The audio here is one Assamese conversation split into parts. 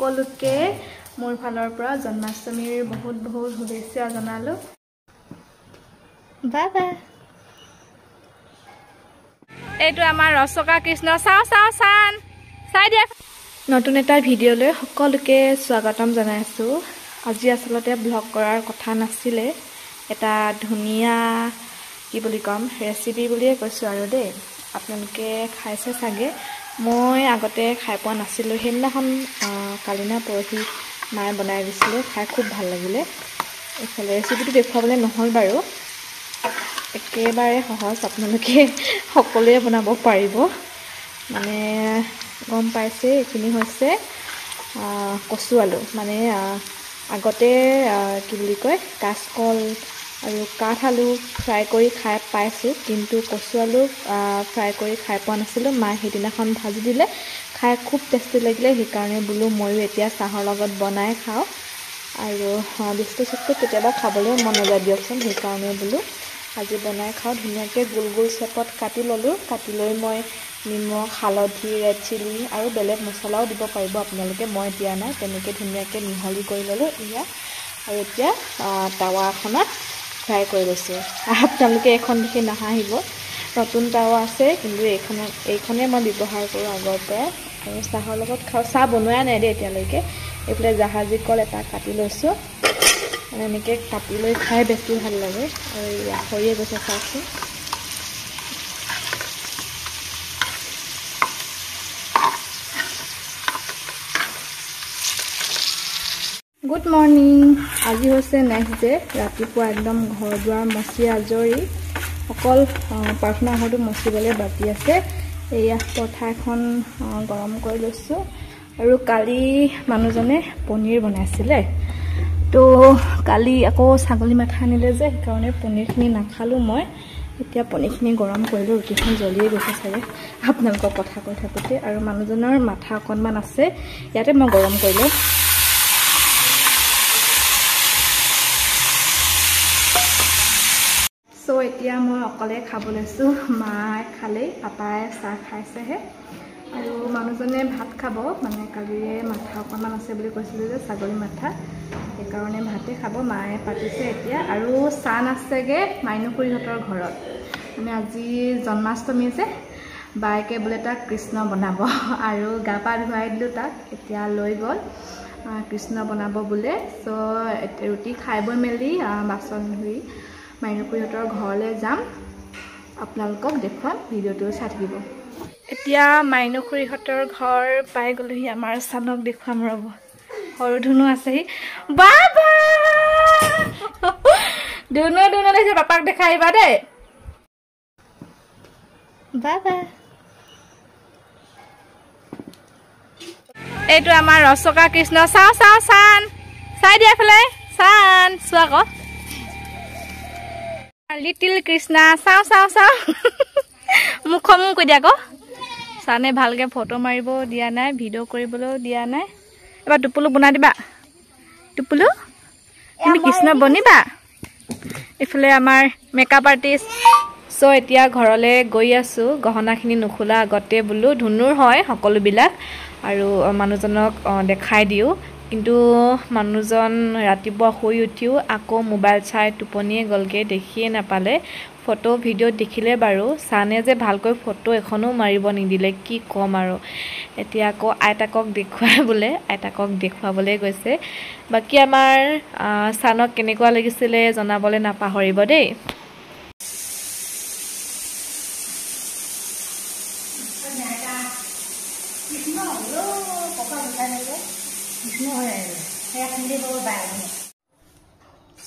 সকলোকে মোৰ ফালৰ পৰা জন্মাষ্টমীৰ বহুত বহুত শুভেচ্ছা জনালো বাই বাই এইটো আমাৰ ৰসকা কৃষ্ণ চাও চাও চান চাই দিয়া নতুন এটা ভিডিঅ'লৈ সকলোকে স্বাগতম জনাইছো আজি আসলতে ব্লগ কৰাৰ কথা নাছিলে এটা ধুনিয়া কি বুলি কম ৰেচিপি বুলিয়ে কৈছো আৰু দেই আপোনালোকে খাইছে চাগে মই আগতে খাই পোৱা নাছিলো হেদিনাখন কালিনা পৰহি মায়ে বনাই দিছিলে খাই খুব ভাল লাগিলে এফালে ৰেচিপিটো দেখুৱাবলৈ নহল বাৰু একেবাৰে সহজ আপোনালোকে সকলোৱে বনাব পাৰিব মানে গম পাইছে এখিনি হৈছে কচু আলু মানে আগতে কি বুলি কয় কাচকল আৰু কাঠ আলু ফ্ৰাই কৰি খাই পাইছো কিন্তু কচু আলু ফ্ৰাই কৰি খাই পোৱা নাছিলো মায়ে হেদিনাখন ভাজি দিলে খাই খুব টেষ্টি লাগিলে সেইকাৰণে বোলো ময়ো এতিয়া চাহৰ লগত বনাই খাওঁ আৰু বিস্কুট কেতিয়াবা খাবলৈ মন নাযায় দিয়কচোন সেইকাৰণে বোলো আজি বনাই খাওঁ ধুনীয়াকৈ গোল গোল শেপত কাটি ললো কাটি লৈ মই নিমখ হালধি ৰেড চিলি আৰু বেলেগ মছলাও দিব পাৰিব আপোনালোকে মই দিয়া নাই তেনেকৈ ধুনীয়াকৈ মিহলি কৰি ললো ইয়া আৰু এতিয়া তাৱা এখনত ফ্ৰাই কৰি লৈছো আপোনালোকে এখন দেখি নাহাহিব নতুন তাৱা আছে কিন্তু এইখনে মই ব্যৱহাৰ কৰোঁ আগৰ পৰা আৰু চাহৰ লগত খাওঁ চাহ বনোৱা নাই দেই এতিয়ালৈকে এইফালে জাহাজী কল এটা কাটি লৈছো মানে এনেকৈ কাটি লৈ খাই বেছি ভাল লাগে আৰু হৈয়ে গৈছে চাওকচোন গুড মৰ্নিং আজি হৈছে নেক্সট ডে ৰাতিপুৱা একদম ঘৰ দুৱাৰ মচি আজৰি অকল প্ৰাৰ্থনা ঘৰটো মচিবলৈ বাকী আছে এয়া পথাৰখন গৰম কৰি লৈছো আৰু কালি মানুহজনে পনীৰ বনাইছিলে তো কালি আকৌ ছাগলী মাথা আনিলে যে সেইকাৰণে পনীৰখিনি নাখালো মই এতিয়া পনীৰখিনি গৰম কৰিলো ৰুটিখন জ্বলিয়ে গৈছে চাগে আপোনালোকৰ কথা কৈ থাকোঁতে আৰু মানুহজনৰ মাথা অকণমান আছে ইয়াতে মই গৰম কৰিলো সো এতিয়া মই অকলে খাব লৈছো মায়ে খালে পাপাই চাহ খাইছেহে আৰু মানুহজনে ভাত খাব মানে কালিৰে মাথা অকণমান আছে বুলি কৈছিলে যে ছাগলী মাথা সেইকাৰণে ভাতে খাব মায়ে পাতিছে এতিয়া আৰু চান আছেগে মাইনুখুৰীহঁতৰ ঘৰত মানে আজি জন্মাষ্টমী যে বাইকে বোলে তাক কৃষ্ণ বনাব আৰু গা পা ধুৱাই দিলো তাক এতিয়া লৈ গ'ল কৃষ্ণ বনাব বোলে সো ৰুটি খাই বৈ মেলি বাচন ধুই মাইনুখুৰীহঁতৰ ঘৰলৈ যাম আপোনালোকক দেখুৱাম ভিডিঅ'টো চাই থাকিব এতিয়া মাইনুখুৰীহঁতৰ ঘৰ পাই গ'লোহি আমাৰ চানক দেখুৱাম ৰ'ব সৰু ধুনু আছেহি বাবা ধুনু দেখিছে পাপাক দেখাই আহিবা দেই বাবা এইটো আমাৰ ৰসকা কৃষ্ণ চাও চাও চান চাই দিয়া ফেলে চান চোৱা আকৌ লিটিল কৃষ্ণা চাও চাও চাও মুখম কৈ দিয়া আকৌ চানে ভালকে ফটো মাৰিব দিয়া নাই ভিডিঅ' কৰিবলৈও দিয়া নাই এবাৰ টুপুলু বনাই দিবা টুপুলু তুমি কৃষ্ণ বনিবা ইফালে আমাৰ মেকআপ আৰ্টিষ্ট সো এতিয়া ঘৰলৈ গৈ আছো গহনাখিনি নুখোলা আগতে বোলো ধুনুৰ হয় সকলোবিলাক আৰু মানুহজনক দেখাই দিও কিন্তু মানুহজন ৰাতিপুৱা শুই উঠিও আকৌ মোবাইল চাই টোপনিয়ে গলগে দেখিয়ে নাপালে ফটো ভিডিঅ' দেখিলে বাৰু চানে যে ভালকৈ ফটো এখনো মাৰিব নিদিলে কি কম আৰু এতিয়া আকৌ আইতাকক দেখুৱাই বোলে আইতাকক দেখুৱাবলৈ গৈছে বাকি আমাৰ চানক কেনেকুৱা লাগিছিলে জনাবলৈ নাপাহৰিব দেই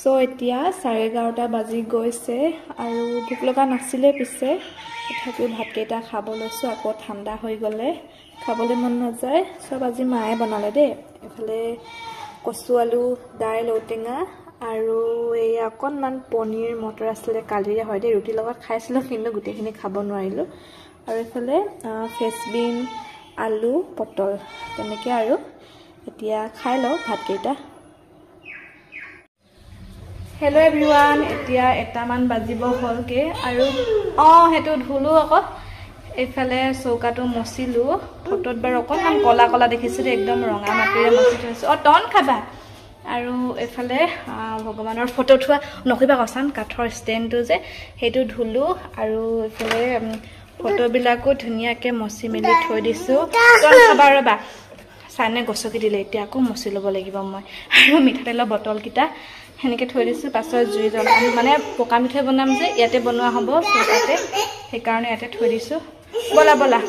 সো এতিয়া 11:30 বাজি গৈছে আৰু ভোক লগা নাছিলে পিছে তথাপিও ভাতকেইটা খাব লৈছো আকৌ ঠাণ্ডা হৈ গ'লে খাবলৈ মন নাযায় সব আজি মায়ে বনালে দেই এফালে কচু আলু দাইল ঔটেঙা আৰু এই অকণমান পনীৰ মটৰ আছিলে কালিৰে হয় দেই ৰুটিৰ লগত খাইছিলোঁ কিন্তু গোটেইখিনি খাব নোৱাৰিলোঁ আৰু এফালে ফেচবিন আলু পটল তেনেকৈ আৰু এতিয়া খাই লওঁ ভাতকেইটা হেল্ল' এভৰিৱান এতিয়া 1মান বাজিব হ'লগে আৰু হেতু ধুলো আকৌ এইফালে চৌকাটো মচিলোঁ ফটোত বাৰু অকণমান কলা কলা দেখিছিলোঁ একদম ৰঙা মাটিৰে মচি থৈছোঁ টন খাবা আৰু এইফালে ভগৱানৰ ফটো থোৱা নকৰিবা কচান কাঠৰ ষ্টেণ্ডটো যে সেইটো ধুলোঁ আৰু এইফালে ফটোবিলাকো ধুনীয়াকৈ মচি মেলি থৈ দিছোঁ টন খাবা ৰ'বা চানে গছকি দিলে এতিয়া আকৌ মচি ল'ব লাগিব মই আৰু মিঠাতেলৰ বটলকেইটা সেনেকৈ থৈ দিছোঁ পাছত জুই জ্বলাই মানে পকা মিঠৈ বনাম যে ইয়াতে বনোৱা হ'ব চৌকাতে সেইকাৰণে ইয়াতে থৈ দিছোঁ বলা বলা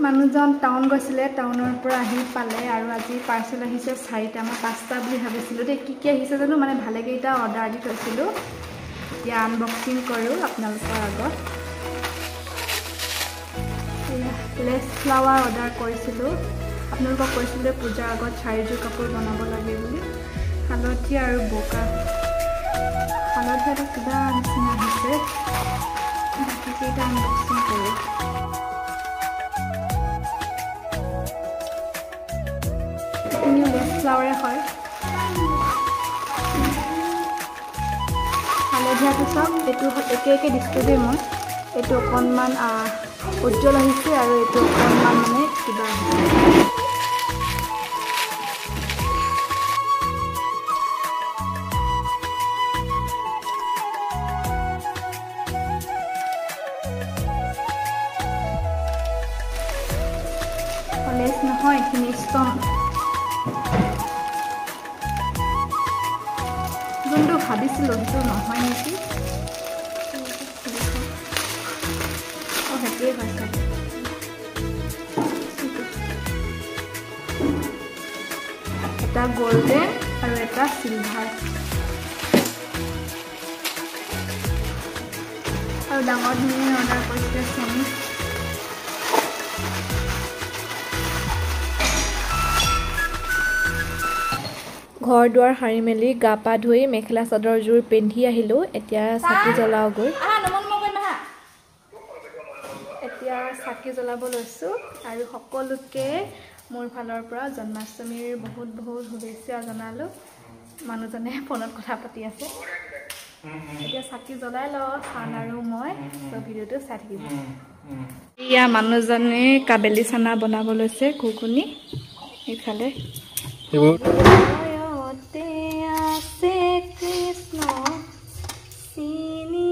মানুহজন টাউন গৈছিলে টাউনৰ পৰা আহি পালে আৰু আজি পাৰ্চেল আহিছে 4টা মই 5টা বুলি ভাবিছিলোঁ দেই কি আহিছে জানো মানে ভালেকেইটা অৰ্ডাৰ দি থৈছিলোঁ এতিয়া আনবক্সিং কৰোঁ আপোনালোকৰ আগত লেছ ফ্লাৱাৰ অৰ্ডাৰ কৰিছিলোঁ আপোনালোকক কৈছিলোঁ পূজাৰ আগত 4যোৰ কাপোৰ বনাব লাগে বুলি হালধীয়া আৰু বগা হালধীয়া এটা কিবা নিচিনা আহিছে বাকীকেইটা আনবক্সিং কৰোঁ লেছ ফ্লাৱাৰে হয় হালধীয়াটো চাওক এইটো একে একে দিছিলোঁ দেই মই এইটো অকণমান উজ্জ্বল আহিছে আৰু এইটো অকণমান মানে কিবা আহিছে লেছ নহয় এইখিনি ষ্টন যোনটো ভাবিছিলোঁ সেইটো নহয় নেকি সেইটোৱে হয় এটা গোল্ডেন আৰু এটা চিলভাৰ আৰু ডাঙৰ ধুনীয়া অৰ্ডাৰ কৰিছিলে চনি ঘৰ দুৱাৰ সাৰি মেলি গা পা ধুই মেখেলা চাদৰযোৰ পিন্ধি আহিলোঁ এতিয়া চাকি জ্বলাওঁগৈ এতিয়া চাকি জ্বলাব লৈছোঁ আৰু সকলোকে মোৰ ফালৰ পৰা জন্মাষ্টমীৰ বহুত বহুত শুভেচ্ছা জনালোঁ মানুহজনে ফোনত কথা পাতি আছে এতিয়া চাকি জ্বলাই লওঁ চান আৰু মই ভিডিঅ'টো চাই থাকিব এয়া মানুহজনে কাবেলি চানা বনাব লৈছে ঘুগুনি এইফালে কৃষ্ণ চিনি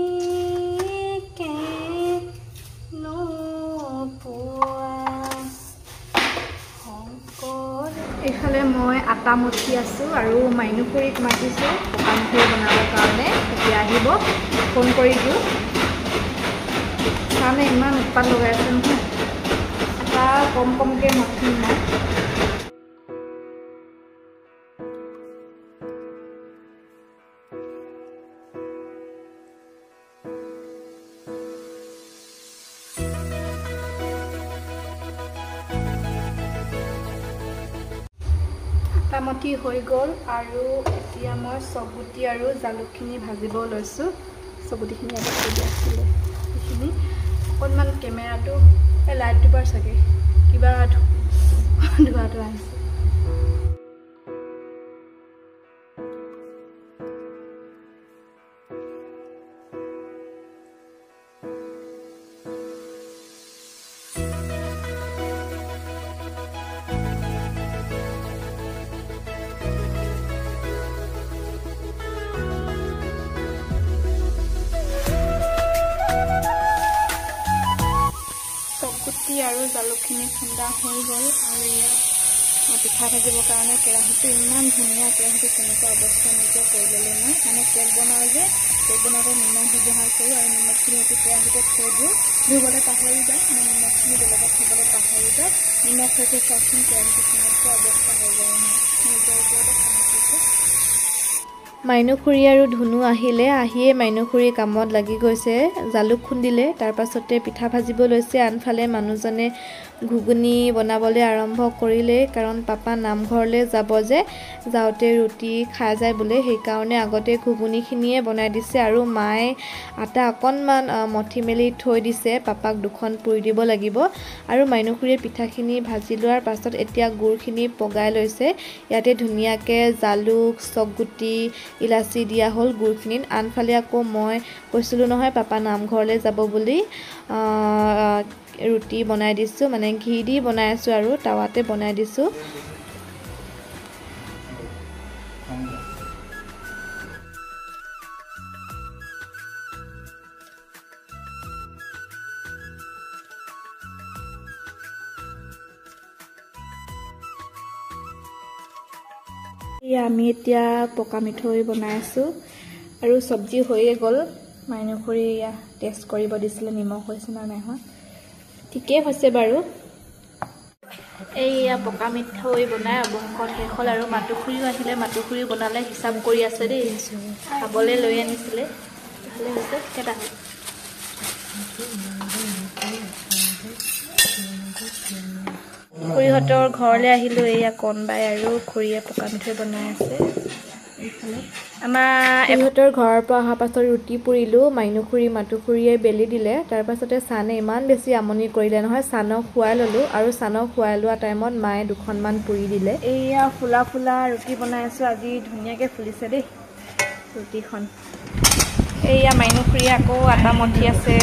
এইফালে মই আটা মঠি আছোঁ আৰু মাইনুখুৰীক মাতিছোঁ পকা মিঠৈ বনাবৰ কাৰণে এতিয়া আহিব ফোন কৰি দিওঁ কাৰণে ইমান উৎপাত লগাই আছে নহয় আটা কম কমকৈ মঠিম মই আটামঠি হৈ গ'ল আৰু এতিয়া মই চগুটি আৰু জালুকখিনি ভাজিব লৈছোঁ চগুটিখিনি আগত থৈ দিয়া আছিলে সেইখিনি অকণমান কেমেৰাটো এই লাইটটো পাৰ চাগে কিবা ধোৱাটো আহিছে আৰু জালুকখিনি ঠাণ্ডা হৈ গ'ল আৰু ইয়াত পিঠা ভাজিবৰ কাৰণে কেৰাহীটো ইমান ধুনীয়া কেৰাহীটো কেনেকুৱা অৱস্থা নিজে কৰি ল'লোঁ মই মানে কেক বনাওঁ যে কেক বনাওঁতে নিমখ ব্যৱহাৰ কৰোঁ আৰু নিমখখিনি এইটো কেৰাহীতে থৈ দিওঁ ধুবলৈ পাহৰি যাওঁ মই নিমখখিনি বেলেগত থ'বলৈ পাহৰি যাওঁ নিমখ সৈতে চাওকচোন কেৰাহীটো কেনেকুৱা অৱস্থা হৈ যায় নিজৰ ওপৰতে খং উঠিছে মাইনুখুৰী আৰু ধুনু আহিয়ে মাইনুখুৰী কামত লাগি গৈছে জালুক খুন্দিলে তাৰ পাছতে পিঠা ভাজিব লৈছে আনফালে মানুহজনে ঘুগুনি বনাবলৈ আৰম্ভ কৰিলে কাৰণ পাপা নামঘৰলৈ যাব যে যাওঁতে ৰুটি খাই যায় বোলে সেইকাৰণে আগতে ঘুগুনিখিনিয়ে বনাই দিছে আৰু মায়ে আটা অকণমান মঠি মেলি থৈ দিছে পাপাক দুখন পুৰি দিব লাগিব আৰু মাইনুখুৰীয়ে পিঠাখিনি ভাজি লোৱাৰ পাছত এতিয়া গুড়খিনি পগাই লৈছে ইয়াতে ধুনীয়াকৈ জালুক চগুটি ইলাচি দিয়া হ'ল গুড়খিনিত আনফালে আকৌ মই কৈছিলোঁ নহয় পাপা নামঘৰলৈ যাব বুলি ৰুটি বনাই দিছোঁ মানে ঘি দি বনাই আছোঁ আৰু টাৱাতে বনাই দিছোঁ আমি এতিয়া পকা মিঠৈ বনাই আছোঁ আৰু চব্জি হৈয়ে গ'ল মাইনুখুৰী টেষ্ট কৰিব দিছিলে নিমখ হৈছে না নাই হোৱা ঠিকেই হৈছে বাৰু এইয়া পকা মিঠৈ বনাই অৱশেষত শেষ হ'ল আৰু মাতুখুৰীও আহিলে মাতুখুৰী বনালে হিচাপ কৰি আছে দেই খাবলৈ লৈ আনিছিলে ভালে হৈছে কেইটা হ'ল খুৰীহঁতৰ ঘৰলৈ আহিলোঁ এইয়া কণবাই আৰু খুৰীয়ে পকা মিঠৈ বনাই আছে আমাৰ এহঁতৰ ঘৰৰ পৰা অহাৰ পাছত ৰুটি পুৰিলোঁ মাইনুখুৰী মাতুখুৰীয়ে বেলি দিলে তাৰপাছতে চানে ইমান বেছি আমনি কৰিলে নহয় চানক খুৱাই ল'লোঁ আৰু চানক খুৱাই লোৱা টাইমত মায়ে দুখনমান পুৰি দিলে এইয়া ফুলা ফুলা ৰুটি বনাই আছোঁ আজি ধুনীয়াকৈ ফুলিছে দেই ৰুটিখন এইয়া মাইনুখুৰীয়ে আকৌ আটা মঠি আছে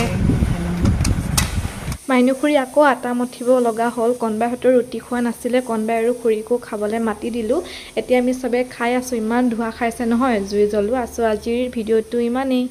মাইনুখুৰী আকৌ আটা মঠিব লগা হ'ল কণবাইহঁতৰ ৰুটি খোৱা নাছিলে কণবাই আৰু খুৰীকো খাবলৈ মাতি দিলোঁ এতিয়া আমি চবে খাই আছোঁ ইমান ধোঁৱা খাইছে নহয় জুই জ্বলোৱা আছোঁ আজিৰ ভিডিঅ'টো ইমানেই